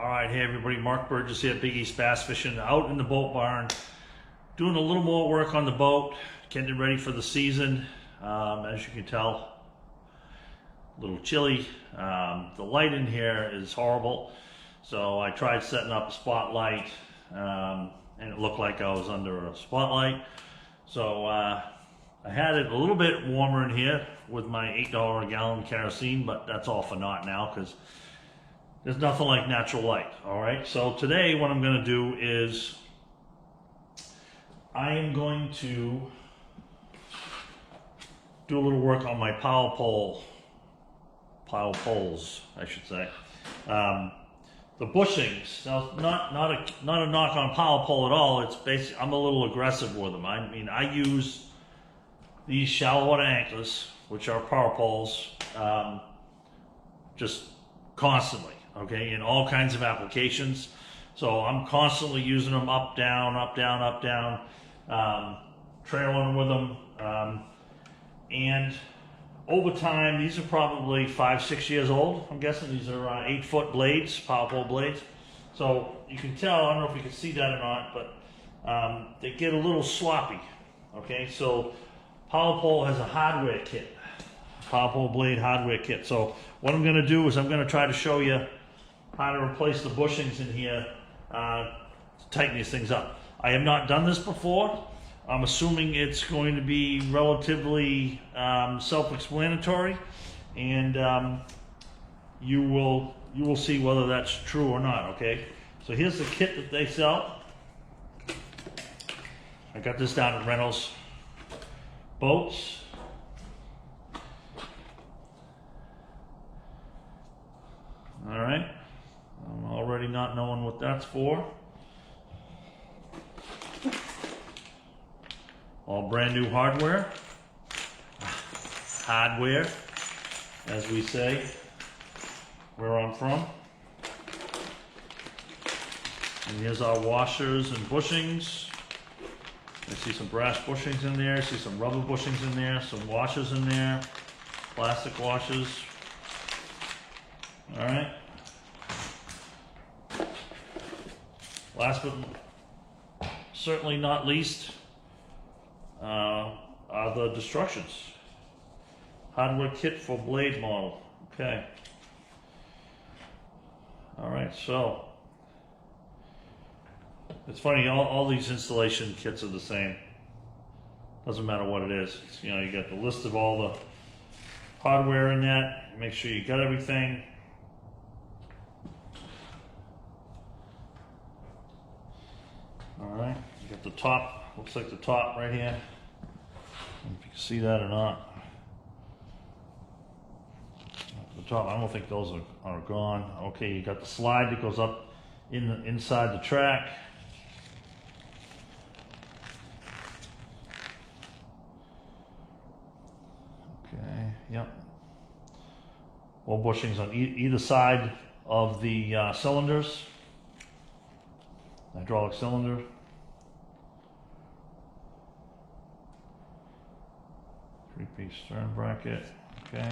All right, hey everybody, Mark Burgess here at Big East Bass Fishing, out in the boat barn, doing a little more work on the boat, getting it ready for the season. As you can tell, a little chilly. The light in here is horrible, so I tried setting up a spotlight, and it looked like I was under a spotlight. So I had it a little bit warmer in here with my $8 a gallon kerosene, but that's all for naught now because there's nothing like natural light. All right, so today what I'm going to do is I am going to do a little work on my power poles, I should say. The bushings. Now, not a knock on power pole at all. It's basically I'm a little aggressive with them. I mean, I use these shallow water anchors, which are power poles, just constantly. Okay, in all kinds of applications. So I'm constantly using them up, down, up, down, up, down, trailing with them. And over time, these are probably 5-6 years old. I'm guessing these are 8-foot blades, power pole blades. So you can tell, I don't know if you can see that or not, but they get a little sloppy. Okay, so power pole has a hardware kit, power pole blade hardware kit. So what I'm going to do is I'm going to try to show you how to replace the bushings in here to tighten these things up. I have not done this before. I'm assuming it's going to be relatively self-explanatory, and you will see whether that's true or not. Okay, so here's the kit that they sell. I got this down at Reynolds Boats. All right. I'm already not knowing what that's for. All brand new hardware. Hardware, as we say, where I'm from. And here's our washers and bushings. I see some brass bushings in there. I see some rubber bushings in there. Some washers in there. Plastic washers. All right. Last but certainly not least are the destructions. Hardware kit for blade model. Okay. All right, so it's funny, all these installation kits are the same. Doesn't matter what it is. It's, you know, you got the list of all the hardware in that. Make sure you got everything. Alright, you got the top, looks like the top right here. I don't know if you can see that or not. The top, I don't think those are gone. Okay, you got the slide that goes up inside the track. Okay, yep. Well, bushings on either side of the cylinders. Hydraulic cylinder. Three-piece stern bracket. Okay.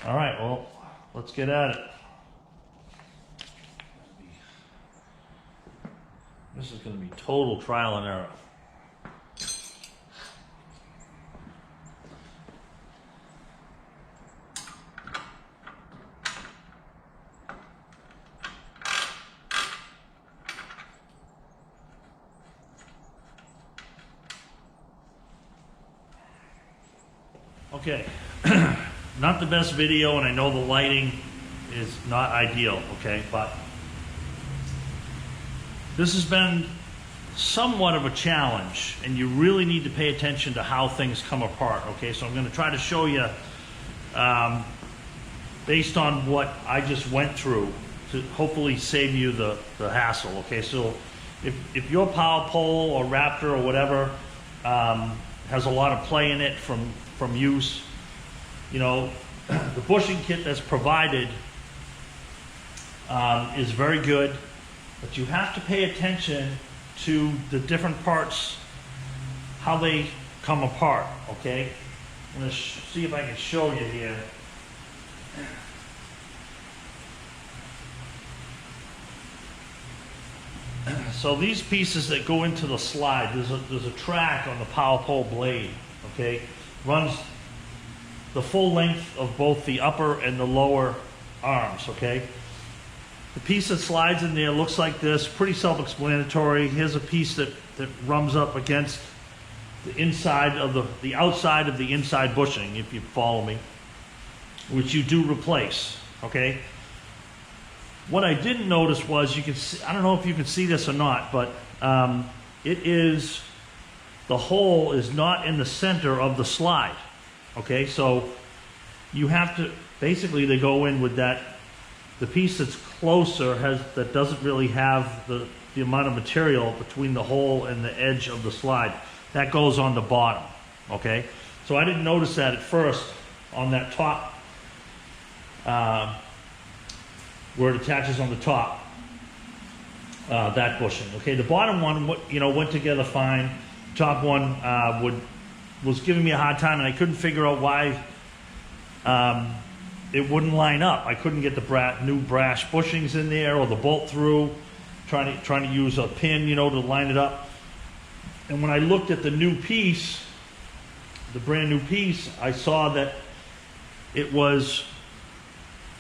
All right, well, let's get at it. This is going to be total trial and error. Okay, not the best video, and I know the lighting is not ideal, okay, but this has been somewhat of a challenge, and you really need to pay attention to how things come apart, okay? So I'm going to try to show you, based on what I just went through, to hopefully save you the hassle, okay? So if your power pole or Raptor or whatever has a lot of play in it from use, you know, the bushing kit that's provided is very good, but you have to pay attention to the different parts, how they come apart, okay? I'm going to see if I can show you here. So these pieces that go into the slide, there's a track on the power pole blade, okay? Runs the full length of both the upper and the lower arms, okay? The piece that slides in there looks like this, pretty self-explanatory. Here's a piece that runs up against the inside of the outside of the inside bushing, if you follow me, which you do replace, okay? What I didn't notice was, you can see, I don't know if you can see this or not, but the hole is not in the center of the slide, okay? So you have to, basically they go in with that, the piece that's closer that doesn't really have the amount of material between the hole and the edge of the slide. That goes on the bottom, okay? So I didn't notice that at first on that top, where it attaches on the top, that bushing. Okay, the bottom one, went together fine. Top one was giving me a hard time, and I couldn't figure out why it wouldn't line up. I couldn't get the new brass bushings in there, or the bolt through. Trying to use a pin, to line it up. And when I looked at the new piece, the brand new piece, I saw that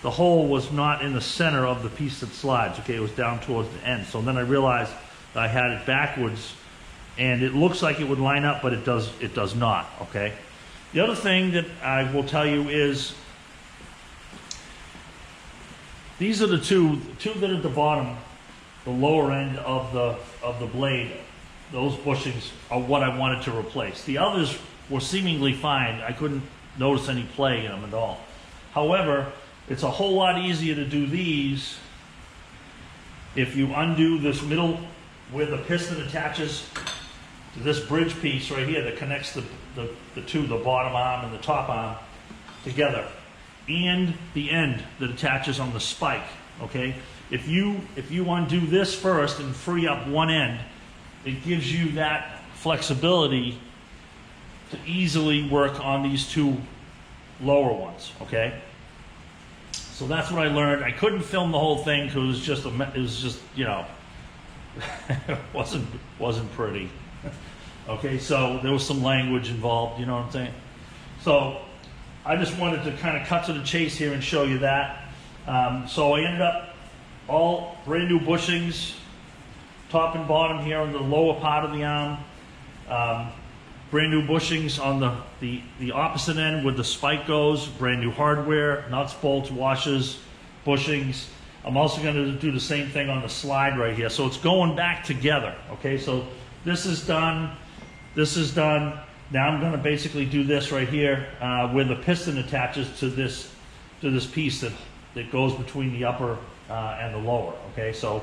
the hole was not in the center of the piece that slides, okay? It was down towards the end. So then I realized that I had it backwards, and it looks like it would line up, but it does not, okay? The other thing that I will tell you is, these are the two that are at the bottom, the lower end of the blade. Those bushings are what I wanted to replace. The others were seemingly fine. I couldn't notice any play in them at all. However, it's a whole lot easier to do these if you undo this middle, where the piston attaches to this bridge piece right here that connects the two, the bottom arm and the top arm together, and the end that attaches on the spike, okay? If you undo this first and free up one end, it gives you that flexibility to easily work on these two lower ones, okay? So that's what I learned. I couldn't film the whole thing because it was just it wasn't pretty. Okay, so there was some language involved, you know what I'm saying? So I just wanted to kind of cut to the chase here and show you that. So I ended up all brand new bushings, top and bottom here on the lower part of the arm. Brand new bushings on the opposite end where the spike goes, brand new hardware, nuts, bolts, washers, bushings. I'm also going to do the same thing on the slide right here. So it's going back together, okay? So this is done, this is done. Now I'm going to basically do this right here where the piston attaches to this piece that goes between the upper and the lower, okay? So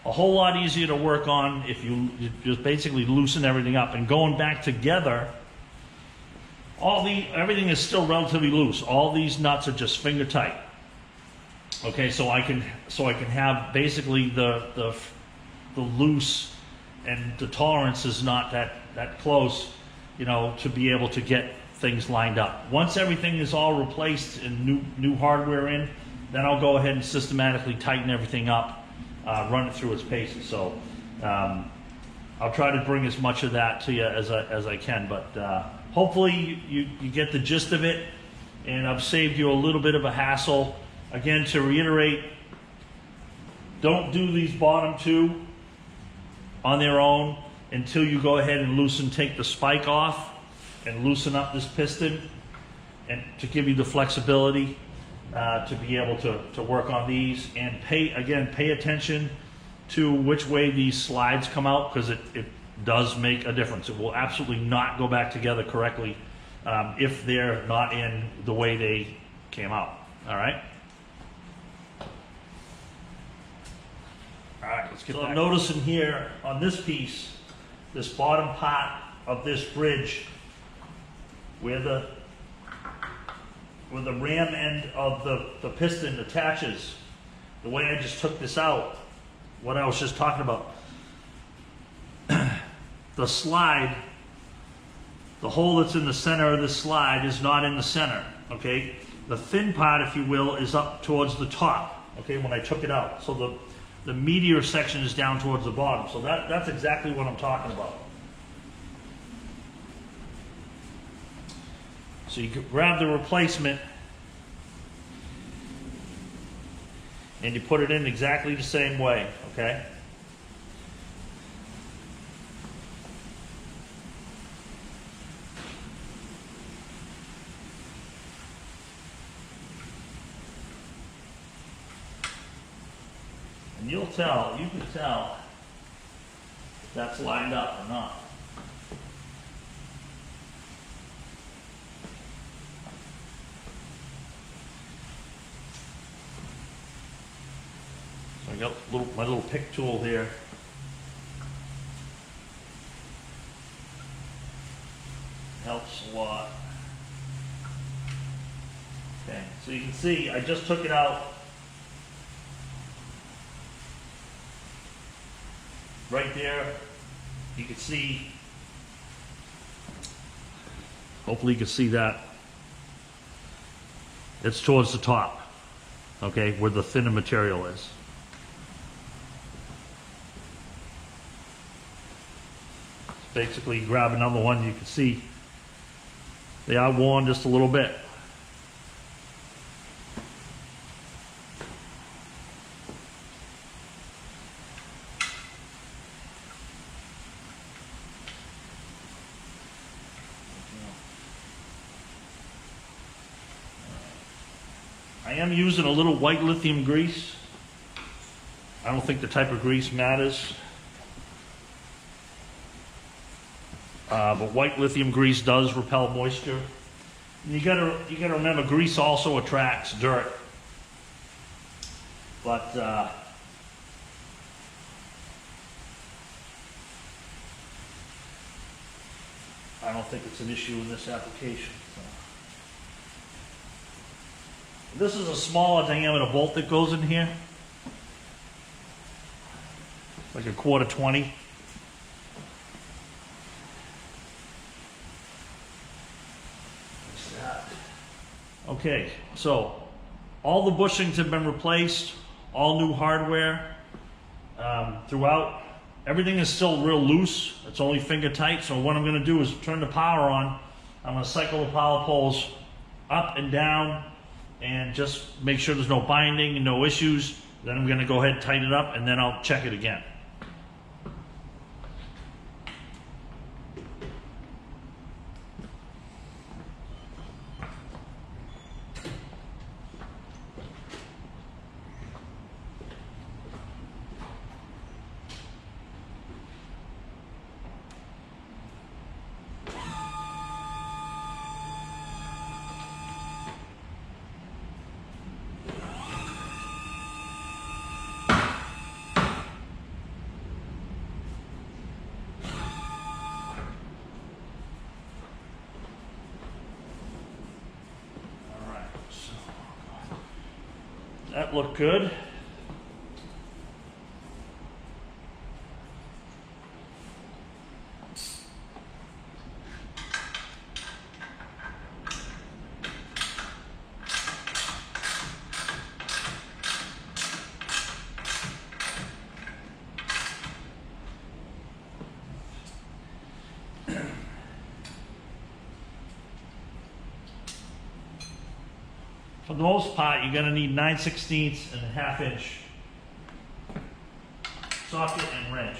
a whole lot easier to work on if you just basically loosen everything up. And going back together, everything is still relatively loose. All these nuts are just finger tight. Okay, so I can have basically the loose, and the tolerance is not that close, to be able to get things lined up. Once everything is all replaced and new hardware in, then I'll go ahead and systematically tighten everything up. Run it through its paces. So I'll try to bring as much of that to you as I can, but hopefully you get the gist of it, and I've saved you a little bit of a hassle. Again, to reiterate, don't do these bottom two on their own until you go ahead and take the spike off and loosen up this piston, and to give you the flexibility to be able to work on these. And pay attention to which way these slides come out, because it does make a difference. It will absolutely not go back together correctly if they're not in the way they came out. All right? All right, let's get back. So I'm noticing here on this piece, this bottom part of this bridge, where the ram end of the piston attaches, the way I just took this out, what I was just talking about, the slide, the hole that's in the center of this slide is not in the center, okay? The thin part, if you will, is up towards the top, okay, when I took it out. So the meatier section is down towards the bottom. So that's exactly what I'm talking about. So you can grab the replacement and you put it in exactly the same way, okay? And you can tell if that's lined up or not. So I got my little pick tool here. Helps a lot. Okay, so you can see I just took it out. Right there, you can see, hopefully you can see that. It's towards the top, okay, where the thinner material is. Basically, you grab another one, you can see they are worn just a little bit. I am using a little white lithium grease. I don't think the type of grease matters. But white lithium grease does repel moisture. And you gotta remember, grease also attracts dirt. But I don't think it's an issue in this application. So. This is a smaller diameter bolt that goes in here, like a 1/4-20. Okay, so all the bushings have been replaced, all new hardware throughout. Everything is still real loose. It's only finger tight. So what I'm going to do is turn the power on. I'm going to cycle the power poles up and down and just make sure there's no binding and no issues. Then I'm going to go ahead and tighten it up, and then I'll check it again. That looked good. For the most part, you're going to need 9/16 and a 1/2 inch socket and wrench,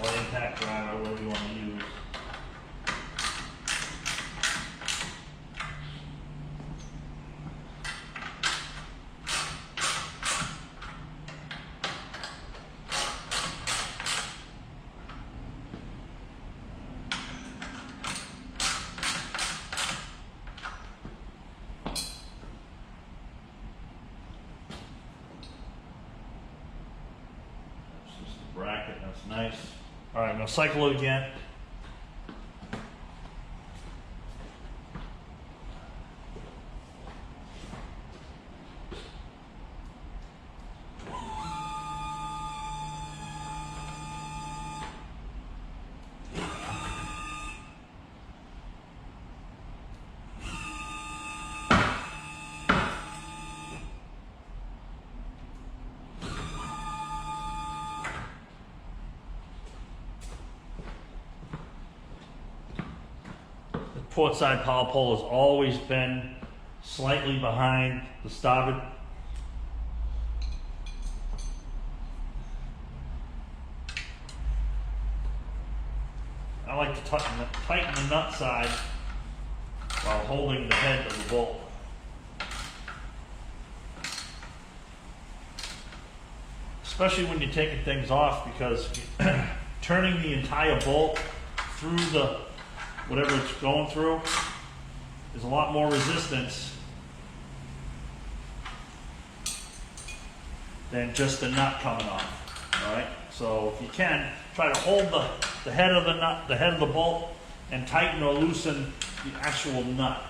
or impact driver, whatever you want to use. Bracket, that's nice. All right, I'm gonna cycle it again. port side power pole has always been slightly behind the starboard. I like to tighten the nut side while holding the head of the bolt. Especially when you're taking things off, because turning the entire bolt through the whatever it's going through is a lot more resistance than just the nut coming off. All right, so if you can, try to hold the head of the nut, the head of the bolt, and tighten or loosen the actual nut.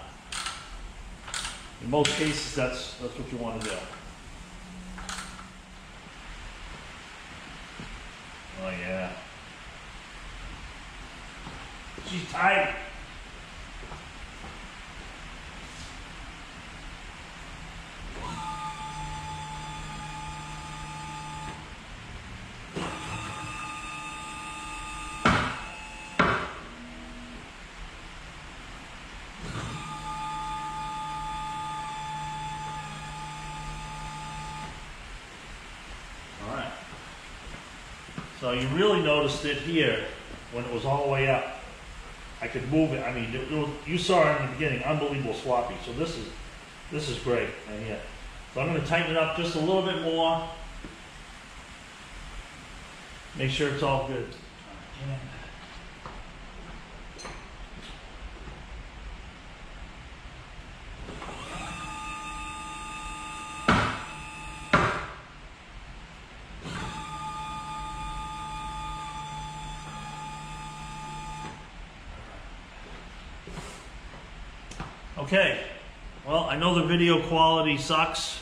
In most cases, that's what you want to do. Oh yeah. She's tight. So you really noticed it here when it was all the way up. I could move it. I mean, you saw it in the beginning, unbelievable sloppy. So this is great right here. So I'm going to tighten it up just a little bit more. Make sure it's all good. Okay, well, I know the video quality sucks.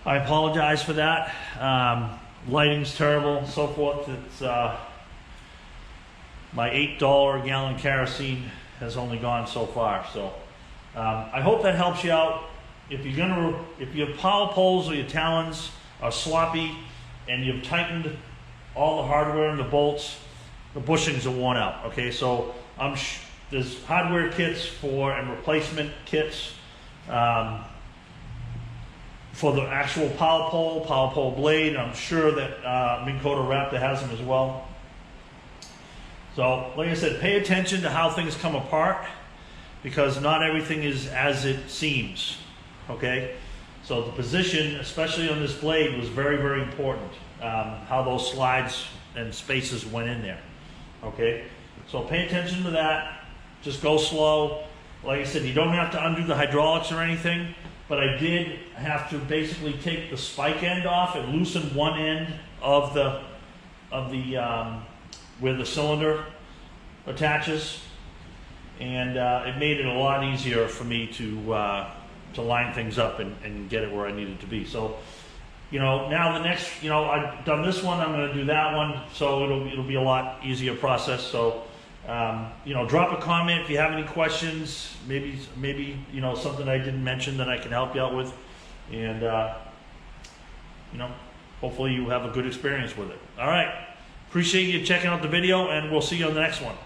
I apologize for that. Lighting's terrible, so forth. It's my $8 a gallon kerosene has only gone so far. So I hope that helps you out. If your power poles or your talons are sloppy and you've tightened all the hardware and the bolts, the bushings are worn out. Okay, so there's hardware kits and replacement kits for the actual power pole blade. I'm sure that Minn Kota Raptor has them as well. So, like I said, pay attention to how things come apart, because not everything is as it seems. Okay, so the position, especially on this blade, was very, very important. How those slides and spaces went in there. Okay, so pay attention to that. Just go slow. Like I said, you don't have to undo the hydraulics or anything, but I did have to basically take the spike end off and loosen one end of the where the cylinder attaches, and it made it a lot easier for me to line things up and get it where I needed to be. So, now the next, I've done this one, I'm going to do that one, so it'll be a lot easier process. So. Drop a comment if you have any questions, maybe something I didn't mention that I can help you out with, and hopefully you have a good experience with it. All right, appreciate you checking out the video, and we'll see you on the next one.